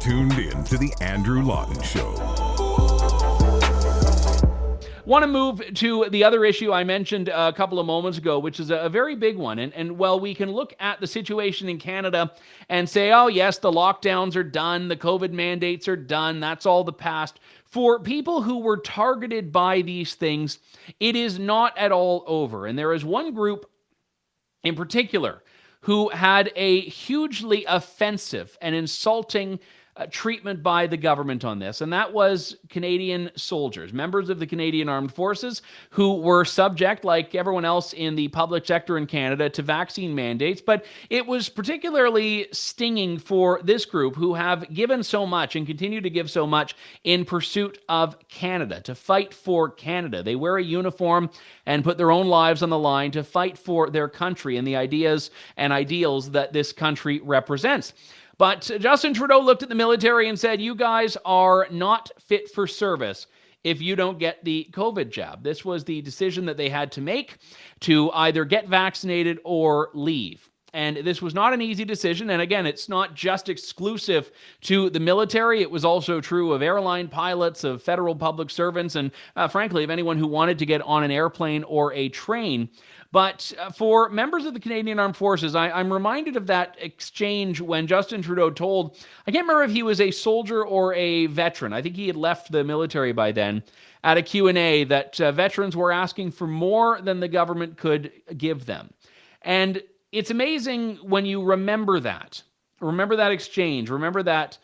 tuned in to the Andrew Lawton Show. Want to move to the other issue I mentioned a couple of moments ago, which is a very big one. And while we can look at the situation in Canada and say, oh, yes, the lockdowns are done, the COVID mandates are done, that's all the past. For people who were targeted by these things, it is not at all over. And there is one group in particular who had a hugely offensive and insulting treatment by the government on this, and that was Canadian soldiers, members of the Canadian Armed Forces, who were subject, like everyone else in the public sector in Canada, to vaccine mandates. But it was particularly stinging for this group who have given so much and continue to give so much in pursuit of Canada, to fight for Canada. They wear a uniform and put their own lives on the line to fight for their country and the ideas and ideals that this country represents. But Justin Trudeau looked at the military and said, you guys are not fit for service if you don't get the COVID jab. This was the decision that they had to make, to either get vaccinated or leave. And this was not an easy decision. And again, it's not just exclusive to the military. It was also true of airline pilots, of federal public servants, and frankly, of anyone who wanted to get on an airplane or a train. But for members of the Canadian Armed Forces, I'm reminded of that exchange when Justin Trudeau told, I can't remember if he was a soldier or a veteran, I think he had left the military by then, at a Q&A, that veterans were asking for more than the government could give them. And it's amazing when you remember that exchange, remember that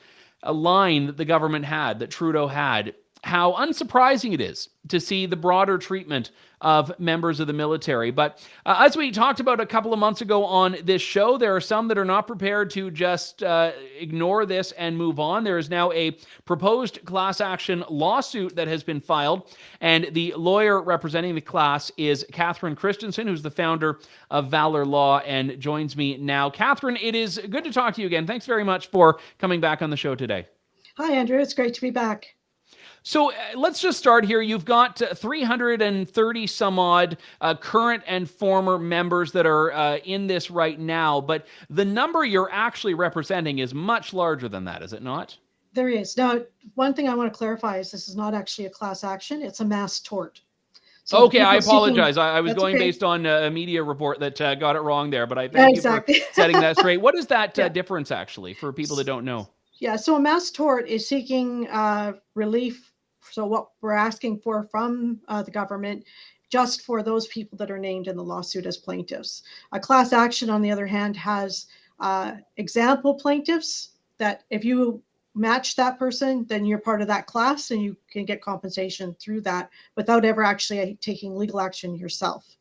line that the government had, that Trudeau had, how unsurprising it is to see the broader treatment of members of the military. But as we talked about a couple of months ago on this show, there are some that are not prepared to just ignore this and move on. There is now a proposed class action lawsuit that has been filed, and the lawyer representing the class is Catherine Christensen, who's the founder of Valour Law, and joins me now. Catherine, it is good to talk to you again. Thanks very much for coming back on the show today. Hi, Andrew. It's great to be back. So let's just start here. You've got 330 some odd current and former members that are in this right now, but the number you're actually representing is much larger than that, is it not? There is. Now, one thing I want to clarify is this is not actually a class action. It's a mass tort. So okay, I apologize. I was going based on a media report that got it wrong there, but I thank you for setting that straight. What is that difference, actually, for people that don't know? Yeah, so a mass tort is seeking relief. So what we're asking for from the government, just for those people that are named in the lawsuit as plaintiffs. A class action, on the other hand, has example plaintiffs that if you match that person, then you're part of that class and you can get compensation through that without ever actually taking legal action yourself.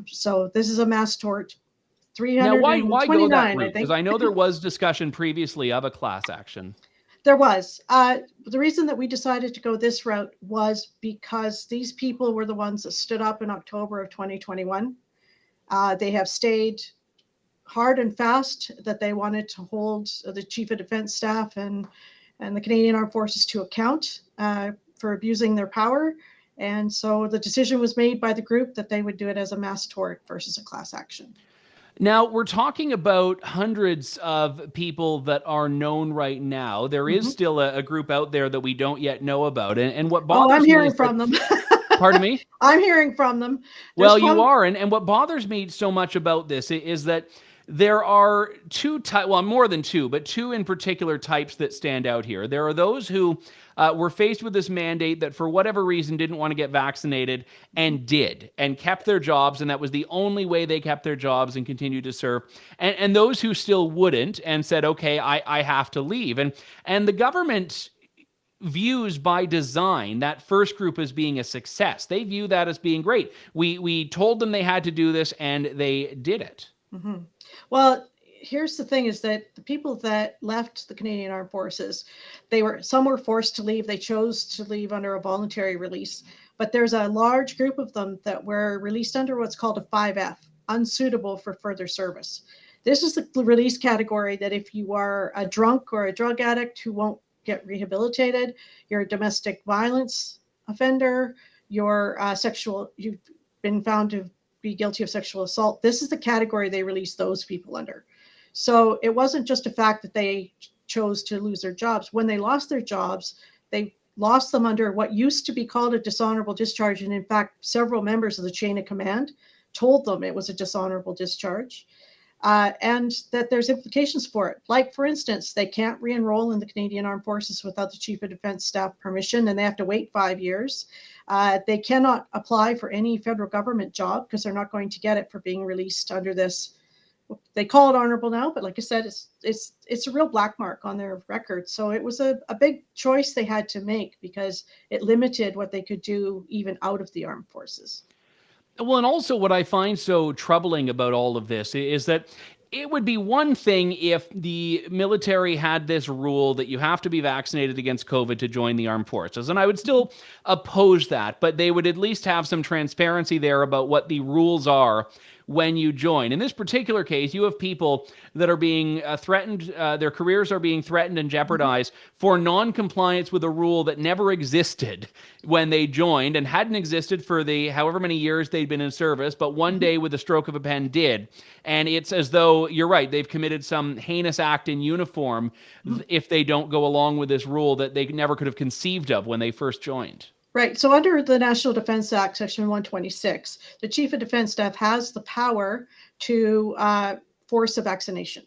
So this is a mass tort. Now, why go that route? Because I know there was discussion previously of a class action. There was. The reason that we decided to go this route was because these people were the ones that stood up in October of 2021. They have stayed hard and fast that they wanted to hold the Chief of Defence Staff and the Canadian Armed Forces to account for abusing their power. And so the decision was made by the group that they would do it as a mass tort versus a class action. Now, we're talking about hundreds of people that are known right now. There is still a group out there that we don't yet know about. And what bothers me... I'm hearing from them. Pardon me? I'm hearing from them. Well, you are. And what bothers me so much about this is that there are two types, well, more than two, but two in particular types that stand out here. There are those who were faced with this mandate that for whatever reason didn't want to get vaccinated and did, and kept their jobs, and that was the only way they kept their jobs and continued to serve. And those who still wouldn't and said, okay, I have to leave. And the government views by design that first group as being a success. They view that as being great. We told them they had to do this and they did it. Mm-hmm. Well, here's the thing is that the people that left the Canadian Armed Forces, some were forced to leave. They chose to leave under a voluntary release, but there's a large group of them that were released under what's called a 5F, unsuitable for further service. This is the release category that if you are a drunk or a drug addict who won't get rehabilitated, you're a domestic violence offender, you've been found to be guilty of sexual assault. This is the category they released those people under. So it wasn't just a fact that they chose to lose their jobs. When they lost their jobs, they lost them under what used to be called a dishonorable discharge. And in fact, several members of the chain of command told them it was a dishonorable discharge. And that there's implications for it. Like, for instance, they can't re-enroll in the Canadian Armed Forces without the Chief of Defence Staff permission, and they have to wait 5 years. They cannot apply for any federal government job because they're not going to get it for being released under this. They call it honorable now, but like I said, it's a real black mark on their record. So it was a big choice they had to make because it limited what they could do even out of the armed forces. Well, and also what I find so troubling about all of this is that it would be one thing if the military had this rule that you have to be vaccinated against COVID to join the armed forces. And I would still oppose that, but they would at least have some transparency there about what the rules are when you join. In this particular case, you have people that are being threatened, their careers are being threatened and jeopardized for non-compliance with a rule that never existed when they joined and hadn't existed for the however many years they'd been in service, but one day with a stroke of a pen did. And it's as though, you're right, they've committed some heinous act in uniform if they don't go along with this rule that they never could have conceived of when they first joined. Right. So under the National Defence Act, Section 126, the Chief of Defence Staff has the power to force a vaccination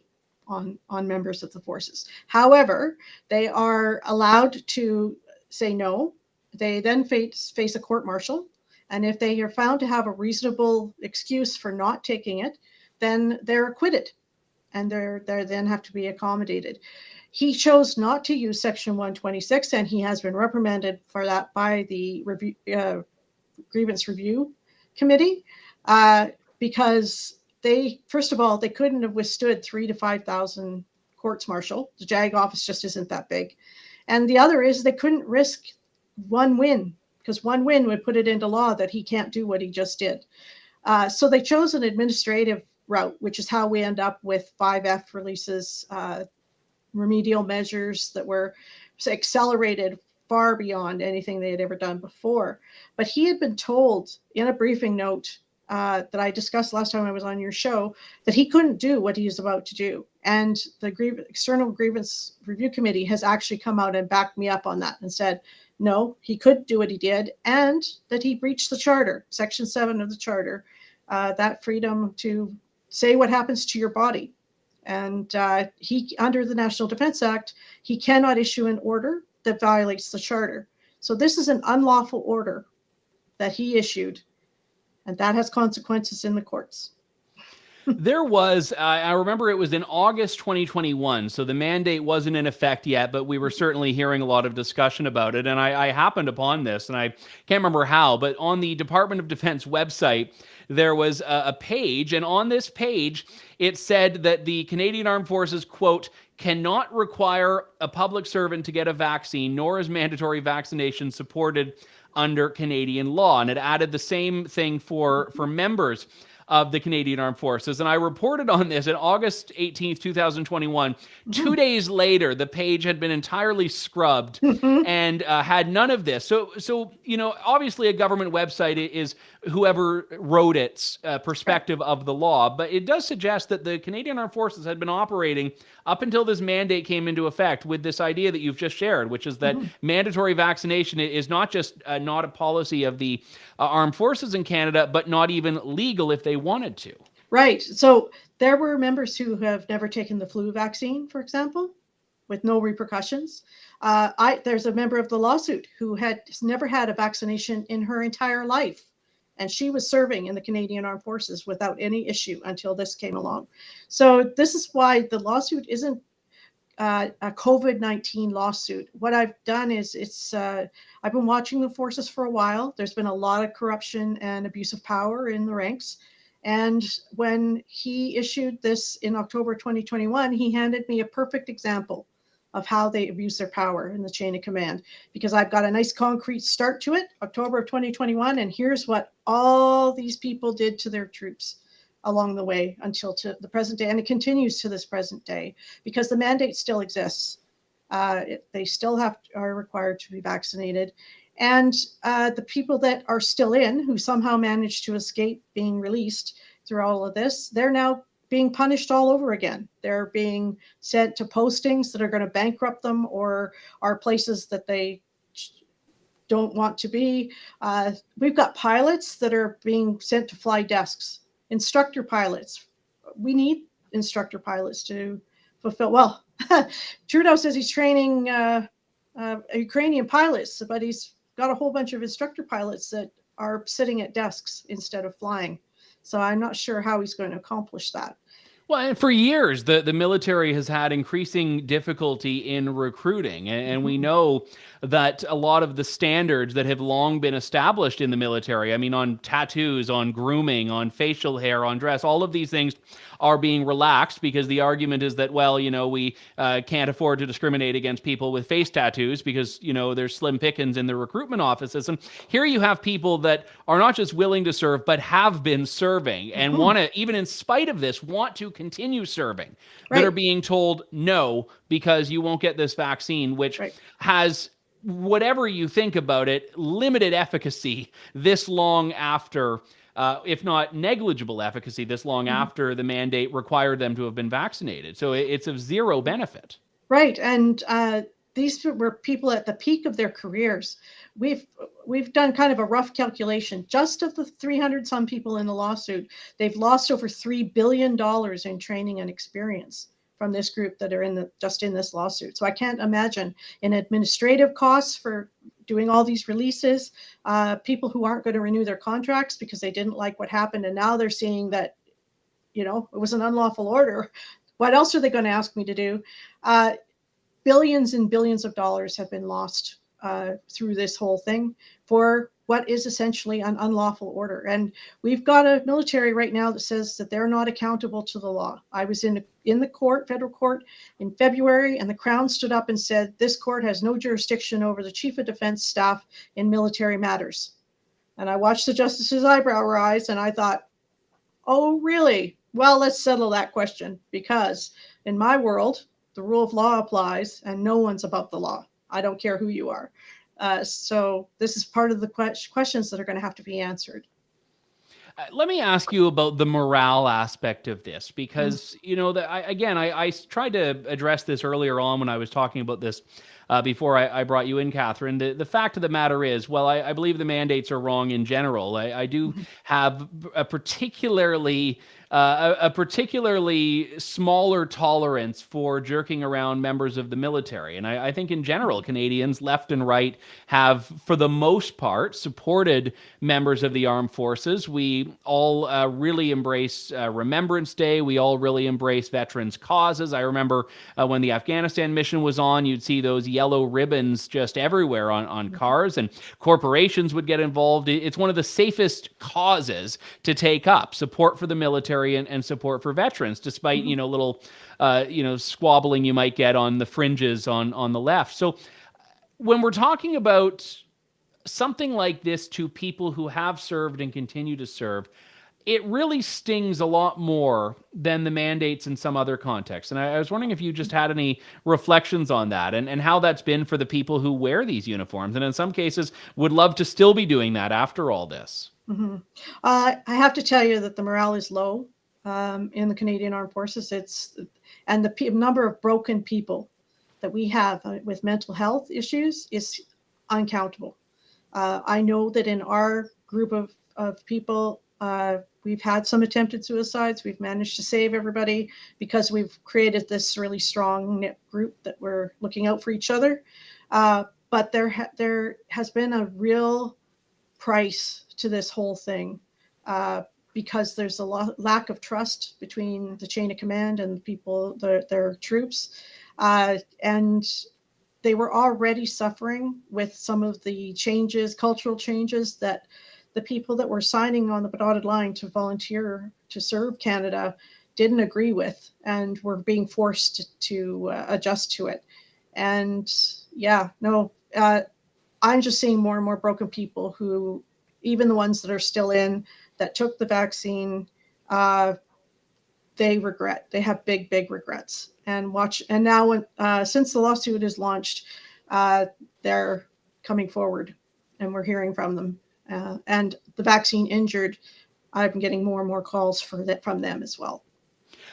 on members of the forces. However, they are allowed to say no. They then face a court martial. And if they are found to have a reasonable excuse for not taking it, then they're acquitted and they then have to be accommodated. He chose not to use Section 126, and he has been reprimanded for that by the Grievance Review Committee because first of all, they couldn't have withstood 3,000 to 5,000 courts-martial. The JAG office just isn't that big. And the other is they couldn't risk one win, because one win would put it into law that he can't do what he just did. So they chose an administrative route, which is how we end up with 5F releases, remedial measures that were accelerated far beyond anything they had ever done before. But he had been told in a briefing note that I discussed last time I was on your show that he couldn't do what he was about to do. And the External Grievance Review Committee has actually come out and backed me up on that and said, no, he could do what he did, and that he breached the Charter, Section 7 of the Charter, that freedom to say what happens to your body. And he, under the National Defence Act, he cannot issue an order that violates the Charter. So this is an unlawful order that he issued, and that has consequences in the courts. There was, I remember it was in August 2021, so the mandate wasn't in effect yet, but we were certainly hearing a lot of discussion about it. And I happened upon this, and I can't remember how, but on the Department of Defense website, there was a page, and on this page, it said that the Canadian Armed Forces, quote, cannot require a public servant to get a vaccine, nor is mandatory vaccination supported under Canadian law. And it added the same thing for members of the Canadian Armed Forces. And I reported on this on August 18th, 2021. 2 days later, the page had been entirely scrubbed and had none of this. So, you know, obviously a government website is whoever wrote its perspective of the law, but it does suggest that the Canadian Armed Forces had been operating up until this mandate came into effect with this idea that you've just shared, which is that mandatory vaccination is not just not a policy of the armed forces in Canada, but not even legal if they wanted to. Right. So there were members who have never taken the flu vaccine, for example, with no repercussions. There's a member of the lawsuit who had never had a vaccination in her entire life, and she was serving in the Canadian Armed Forces without any issue until this came along. So this is why the lawsuit isn't a COVID-19 lawsuit. What I've done is I've been watching the forces for a while. There's been a lot of corruption and abuse of power in the ranks. And when he issued this in October 2021, he handed me a perfect example of how they abuse their power in the chain of command, because I've got a nice concrete start to it, October of 2021, and here's what all these people did to their troops along the way until to the present day, and it continues to this present day because the mandate still exists. They still are required to be vaccinated, and the people that are still in, who somehow managed to escape being released through all of this, they're now being punished all over again. They're being sent to postings that are going to bankrupt them or are places that they don't want to be. We've got pilots that are being sent to fly desks, instructor pilots. We need instructor pilots to fulfill. Well, Trudeau says he's training Ukrainian pilots, but he's got a whole bunch of instructor pilots that are sitting at desks instead of flying. So I'm not sure how he's going to accomplish that. Well, and for years, the military has had increasing difficulty in recruiting. And we know that a lot of the standards that have long been established in the military, I mean, on tattoos, on grooming, on facial hair, on dress, all of these things are being relaxed because the argument is that, well, we can't afford to discriminate against people with face tattoos because, there's slim pickings in the recruitment offices. And here you have people that are not just willing to serve, but have been serving and want to, even in spite of this, want to continue serving, that are being told no because you won't get this vaccine, which has, whatever you think about it, limited efficacy this long after, if not negligible efficacy this long after the mandate required them to have been vaccinated. So it's of zero benefit. Right. And these were people at the peak of their careers. We've done kind of a rough calculation. Just of the 300 some people in the lawsuit, they've lost over $3 billion in training and experience from this group that are just in this lawsuit. So I can't imagine in administrative costs for doing all these releases, people who aren't going to renew their contracts because they didn't like what happened. And now they're seeing that, it was an unlawful order. What else are they going to ask me to do? Billions and billions of dollars have been lost through this whole thing for what is essentially an unlawful order. And we've got a military right now that says that they're not accountable to the law. I was in the court, federal court, in February, and the Crown stood up and said, this court has no jurisdiction over the Chief of Defense staff in military matters. And I watched the justice's eyebrow rise, and I thought, oh, really? Well, let's settle that question, because in my world, the rule of law applies and no one's above the law. I don't care who you are. So this is part of the questions that are going to have to be answered. Let me ask you about the morale aspect of this, because, I tried to address this earlier on when I was talking about this before I brought you in, Catherine. The fact of the matter is, well, I believe the mandates are wrong in general. I do have a particularly smaller tolerance for jerking around members of the military. And I think in general, Canadians, left and right, have, for the most part, supported members of the armed forces. We all really embrace Remembrance Day. We all really embrace veterans' causes. I remember when the Afghanistan mission was on, you'd see those yellow ribbons just everywhere on cars, and corporations would get involved. It's one of the safest causes to take up, support for the military and support for veterans, despite, little, squabbling you might get on the fringes on the left. So when we're talking about something like this to people who have served and continue to serve, it really stings a lot more than the mandates in some other contexts. And I was wondering if you just had any reflections on that and how that's been for the people who wear these uniforms, and in some cases would love to still be doing that after all this. I have to tell you that the morale is low in the Canadian Armed Forces. And the number of broken people that we have with mental health issues is uncountable. I know that in our group of people, we've had some attempted suicides. We've managed to save everybody because we've created this really strong knit group that we're looking out for each other. But there has been a real price to this whole thing because there's a lack of trust between the chain of command and the people, their troops. And they were already suffering with some of the changes, cultural changes, that the people that were signing on the dotted line to volunteer to serve Canada didn't agree with and were being forced to adjust to it. And I'm just seeing more and more broken people who, even the ones that are still in, that took the vaccine, they regret. They have big, big regrets. And now, since the lawsuit is launched, they're coming forward, and we're hearing from them. And the vaccine injured, I've been getting more and more calls from them as well.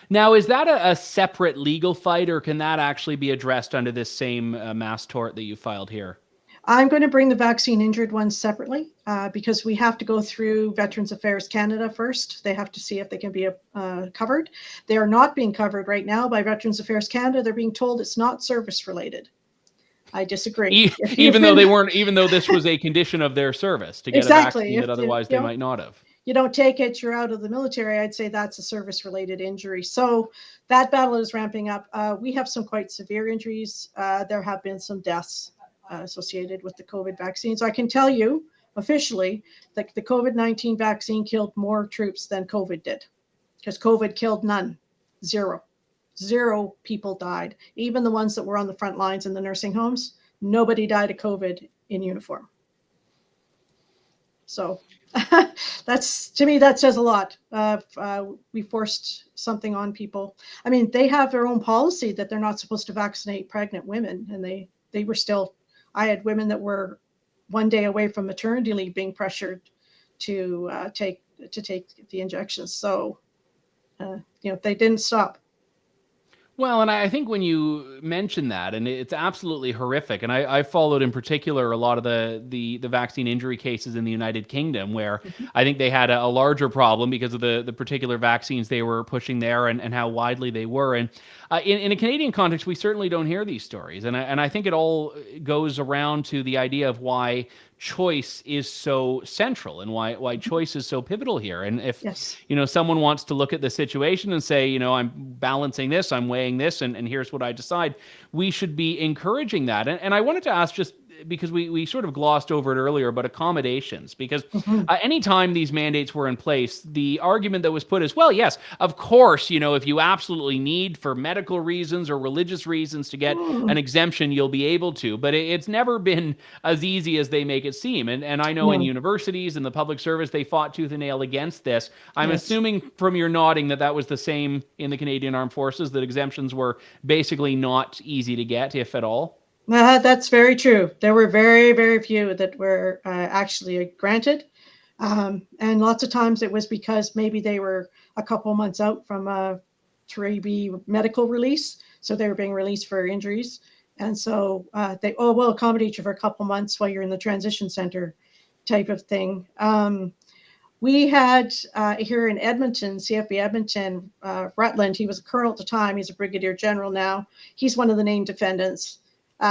Now, is that a separate legal fight, or can that actually be addressed under this same mass tort that you filed here? I'm going to bring the vaccine injured ones separately because we have to go through Veterans Affairs Canada first. They have to see if they can be covered. They are not being covered right now by Veterans Affairs Canada. They're being told it's not service related. I disagree. Even though they weren't, even though this was a condition of their service to get a vaccine that otherwise they might not have. You don't take it, you're out of the military. I'd say that's a service related injury. So that battle is ramping up. We have some quite severe injuries. There have been some deaths associated with the COVID vaccine. So I can tell you officially that the COVID-19 vaccine killed more troops than COVID did, because COVID killed none. Zero people died. Even the ones that were on the front lines in the nursing homes, nobody died of COVID in uniform. So that's, to me, that says a lot. We forced something on people. I mean, they have their own policy that they're not supposed to vaccinate pregnant women, and they were still. I had women that were one day away from maternity leave being pressured to take the injections. So, they didn't stop. Well, and I think when you mention that, and it's absolutely horrific, and I followed in particular a lot of the vaccine injury cases in the United Kingdom, where I think they had a larger problem because of the particular vaccines they were pushing there and how widely they were. And in a Canadian context, we certainly don't hear these stories. And I think it all goes around to the idea of why choice is so central and why choice is so pivotal here. And if, someone wants to look at the situation and say, I'm balancing this, I'm weighing this, and here's what I decide, we should be encouraging that. And I wanted to ask, just because we sort of glossed over it earlier, but accommodations, because anytime these mandates were in place, the argument that was put is, well, yes, of course, if you absolutely need for medical reasons or religious reasons to get an exemption, you'll be able to, but it's never been as easy as they make it seem. And I know in universities and the public service, they fought tooth and nail against this. I'm assuming from your nodding that was the same in the Canadian Armed Forces, that exemptions were basically not easy to get, if at all. That's very true. There were very, very few that were actually granted. And lots of times it was because maybe they were a couple months out from a 3B medical release. So they were being released for injuries. And so we'll accommodate you for a couple months while you're in the transition center type of thing. We had here in Edmonton, CFB Edmonton, Rutland, he was a colonel at the time. He's a brigadier general now. He's one of the named defendants.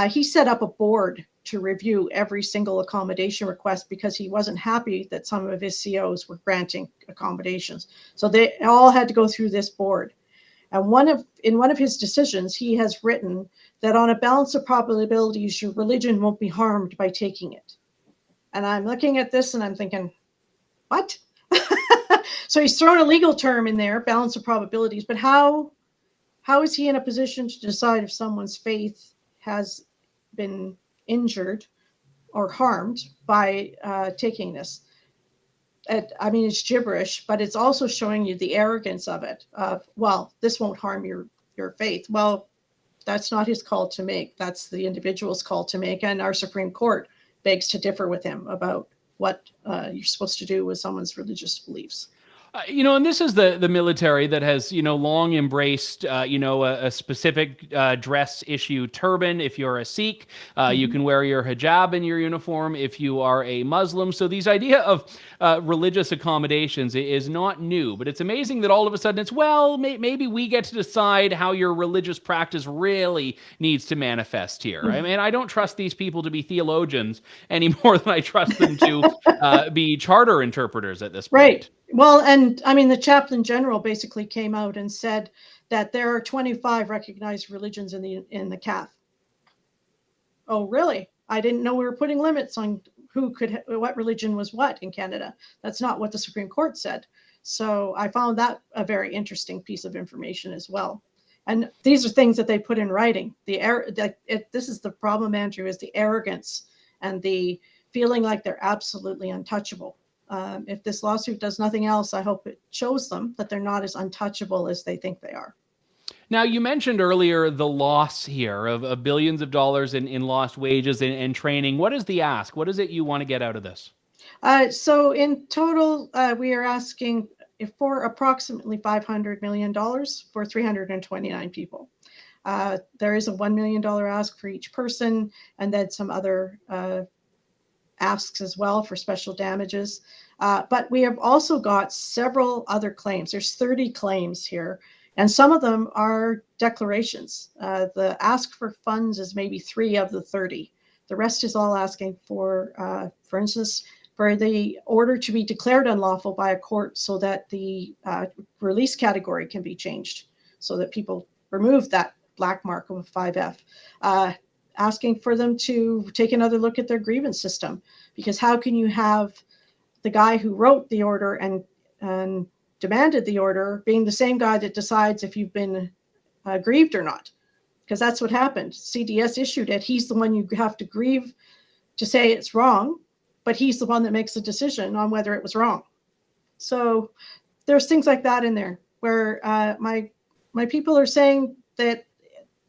He set up a board to review every single accommodation request because he wasn't happy that some of his COs were granting accommodations. So they all had to go through this board. And in one of his decisions, he has written that on a balance of probabilities, your religion won't be harmed by taking it. And I'm looking at this and I'm thinking, what? So he's thrown a legal term in there, balance of probabilities, but how is he in a position to decide if someone's faith has been injured or harmed by taking this? It's gibberish, but it's also showing you the arrogance of it. This won't harm your faith. Well, that's not his call to make. That's the individual's call to make. And our Supreme Court begs to differ with him about what you're supposed to do with someone's religious beliefs. And this is the military that has, long embraced, a specific dress issue turban. If you're a Sikh, you can wear your hijab in your uniform if you are a Muslim. So these idea of religious accommodations is not new, but it's amazing that all of a sudden it's, maybe we get to decide how your religious practice really needs to manifest here. I mean, I don't trust these people to be theologians any more than I trust them to be charter interpreters at this point. Right. Well, and the chaplain general basically came out and said that there are 25 recognized religions in the CAF. Oh, really? I didn't know we were putting limits on what religion was what in Canada. That's not what the Supreme Court said. So I found that a very interesting piece of information as well. And these are things that they put in writing. This is the problem, Andrew, is the arrogance and the feeling like they're absolutely untouchable. If this lawsuit does nothing else, I hope it shows them that they're not as untouchable as they think they are. Now, you mentioned earlier the loss here of billions of dollars in lost wages and training. What is the ask? What is it you want to get out of this? So in total, we are asking for approximately $500 million for 329 people. There is a $1 million ask for each person, and then some other asks as well for special damages. But we have also got several other claims. There's 30 claims here, and some of them are declarations. The ask for funds is maybe 3 of the 30. The rest is all asking for instance, for the order to be declared unlawful by a court so that the release category can be changed, so that people remove that black mark of a 5F. Asking for them to take another look at their grievance system, because how can you have the guy who wrote the order and demanded the order being the same guy that decides if you've been grieved or not? Because that's what happened. CDS issued it. He's the one you have to grieve to say it's wrong, but he's the one that makes the decision on whether it was wrong. So there's things like that in there where my people are saying that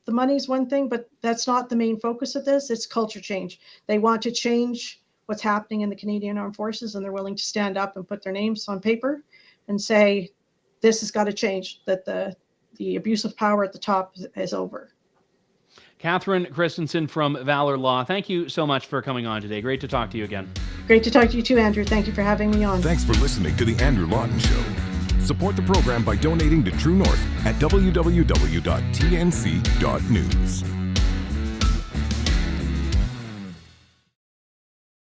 the money's one thing, but that's not the main focus of this. It's culture change. They want to change what's happening in the Canadian Armed Forces, and they're willing to stand up and put their names on paper and say, this has got to change, that the abuse of power at the top is over. Catherine Christensen from Valour Law, thank you so much for coming on today. Great to talk to you again. Great to talk to you too, Andrew. Thank you for having me on. Thanks for listening to The Andrew Lawton Show. Support the program by donating to True North at www.tnc.news.